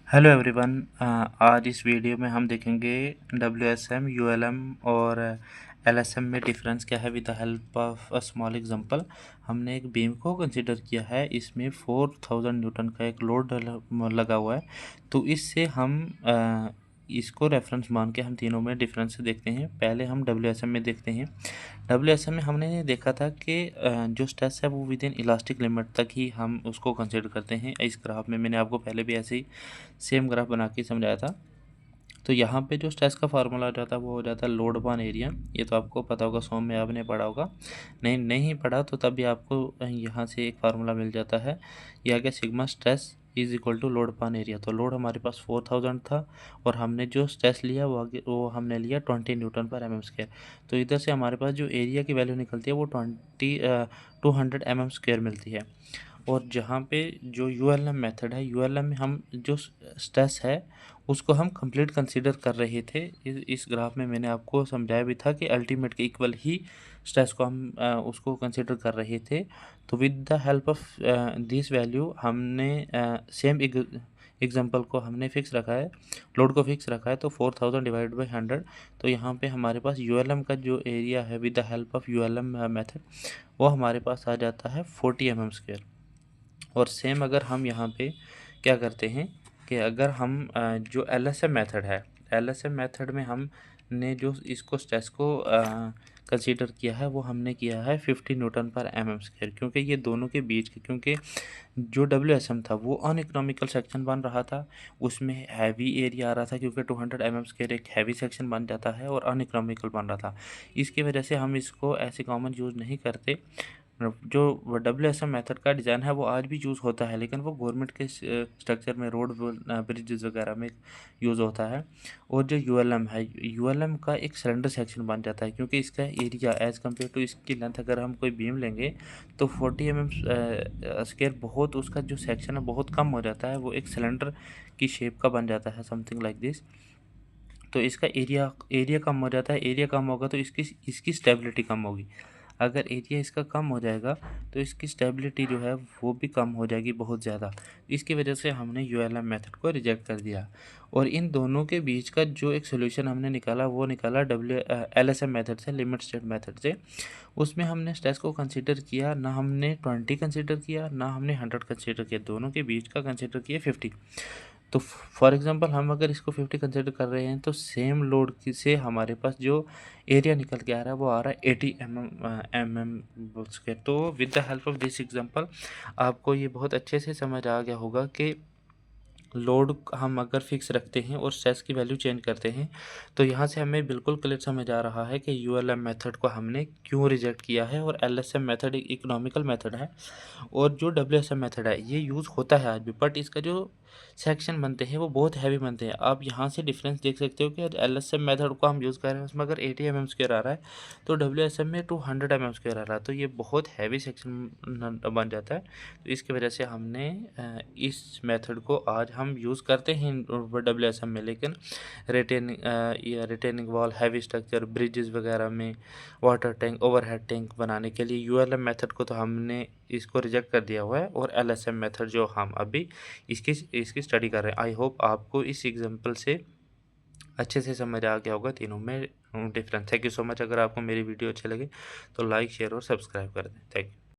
Hello everyone. आज इस video में हम देखेंगे डब्ल्यूएसएम, यूएलएम और एलएसएम में डिफरेंस क्या है with the help of a small example. हमने एक बीम को कंसीडर किया है, इसमें 4000 न्यूटन का एक लोड लगा हुआ है। तो इससे हम इसको रेफरेंस मान के हम तीनों में डिफरेंस देखते हैं। पहले हम डब्ल्यूएसएम में देखते हैं। डब्ल्यूएसएम में हमने देखा था कि जो स्ट्रेस है वो विद इन इलास्टिक लिमिट तक ही हम उसको कंसीडर करते हैं। इस ग्राफ में मैंने आपको पहले भी ऐसे ही सेम ग्राफ बना के समझाया था। तो यहाँ पे जो स्ट्रेस का फार्मूला हो जाता है वो हो जाता है लोड अपॉन एरिया। ये तो आपको पता होगा, सॉम में आपने पढ़ा होगा। नहीं पढ़ा तो तब भी आपको यहाँ से एक फार्मूला मिल जाता है। यह आ गया sigma stress is equal to load upon area. तो लोड हमारे पास 4000 था और हमने जो स्ट्रेस लिया वो हमने लिया 20 न्यूटन पर एम एम स्क्वायर। तो इधर से हमारे पास जो एरिया की वैल्यू निकलती है वो 200 एम एम स्क्वायर मिलती है। और जहाँ पे जो यूएलएम मेथड है, यूएलएम में हम जो स्ट्रेस है उसको हम कंप्लीट कंसीडर कर रहे थे। इस ग्राफ में मैंने आपको समझाया भी था कि अल्टीमेट के इक्वल ही स्ट्रेस को हम उसको कंसीडर कर रहे थे। तो with the help of this value हमने सेम एग्जांपल को हमने फिक्स रखा है, लोड को फिक्स रखा है। तो 4000 डिवाइड बाई 100। तो यहाँ पे हमारे पास यूएलएम का जो एरिया है with the help of ULM method वो हमारे पास आ जाता है 40 एम एम स्क्वायर। और सेम अगर हम यहाँ पे क्या करते हैं कि अगर हम जो एलएसएम मेथड है, एलएसएम मेथड में हमने जो इसको स्ट्रेस को कंसीडर किया है वो हमने किया है 50 न्यूटन पर एम एम स्क्वायर। क्योंकि ये दोनों के बीच के, क्योंकि जो डब्ल्यूएसएम था वो अनइकोनॉमिकल सेक्शन बन रहा था, उसमें हैवी एरिया आ रहा था क्योंकि 200 एम एम स्क्वायर एक हैवी सेक्शन बन जाता है और अनइकोनॉमिकल बन रहा था। इसकी वजह से हम इसको ऐसे कॉमन यूज़ नहीं करते। जो डब्ल्यूएसएम मेथड का डिज़ाइन है वो आज भी यूज़ होता है, लेकिन वो गवर्नमेंट के स्ट्रक्चर में रोड ब्रिजेस वगैरह में यूज़ होता है। और जो यूएलएम है, यूएलएम का एक सिलेंडर सेक्शन बन जाता है क्योंकि इसका एरिया एज़ कम्पेयर टू इसकी लेंथ अगर हम कोई बीम लेंगे तो 40 एम एम स्क्वायर बहुत, उसका जो सेक्शन है बहुत कम हो जाता है, वो एक सिलेंडर की शेप का बन जाता है, समथिंग लाइक दिस। तो इसका एरिया एरिया कम हो जाता है। एरिया कम होगा तो इसकी इसकी स्टेबिलिटी कम होगी। अगर एरिया इसका कम हो जाएगा तो इसकी स्टेबिलिटी जो है वो भी कम हो जाएगी बहुत ज़्यादा। इसकी वजह से हमने यूएलएम मेथड को रिजेक्ट कर दिया। और इन दोनों के बीच का जो एक सोल्यूशन हमने निकाला वो निकाला एलएसएम मेथड से, लिमिट स्टेट मेथड से। उसमें हमने स्ट्रेस को कंसीडर किया, ना हमने 20 कंसीडर किया ना हमने 100 कंसीडर किया, दोनों के बीच का कंसीडर किया 50। तो फॉर एग्जांपल हम अगर इसको 50 कंसीडर कर रहे हैं तो सेम लोड की से हमारे पास जो एरिया निकल के आ रहा है वो आ रहा है 80 एम एम स्क्वायर। तो with the help of this example आपको ये बहुत अच्छे से समझ आ गया होगा कि लोड हम अगर फिक्स रखते हैं और स्ट्रेस की वैल्यू चेंज करते हैं तो यहाँ से हमें बिल्कुल क्लियर समझ आ रहा है कि यूएलएम मेथड को हमने क्यों रिजेक्ट किया है और एलएसएम मेथड एक इकोनॉमिकल मेथड है। और जो डब्ल्यूएसएम मेथड है ये यूज़ होता है आज भी, बट इसका जो सेक्शन बनते हैं वो बहुत हैवी बनते हैं। आप यहाँ से डिफरेंस देख सकते हो कि एलएसएम मेथड को हम यूज़ कर रहे हैं उसमें अगर 80 एम एम स्क्वायर आ रहा है तो डब्ल्यूएसएम में 200 एम एम स्क्वायर आ रहा है, तो ये बहुत हैवी सेक्शन बन जाता है। तो इसकी वजह से हमने इस मेथड को आज हम यूज़ करते हैं डब्ल्यूएसएम में, लेकिन retaining wall, heavy structure, bridges वगैरह में, वाटर टैंक, ओवरहेड टैंक बनाने के लिए यूएलएम मेथड को तो हमने इसको रिजेक्ट कर दिया हुआ है। और एलएसएम मेथड जो हम अभी इसकी स्टडी कर रहे हैं। आई होप आपको इस एग्जांपल से अच्छे से समझ आ गया होगा तीनों में difference. Thank you so much. अगर आपको मेरी वीडियो अच्छी लगे तो लाइक, शेयर और सब्सक्राइब कर दें। Thank you.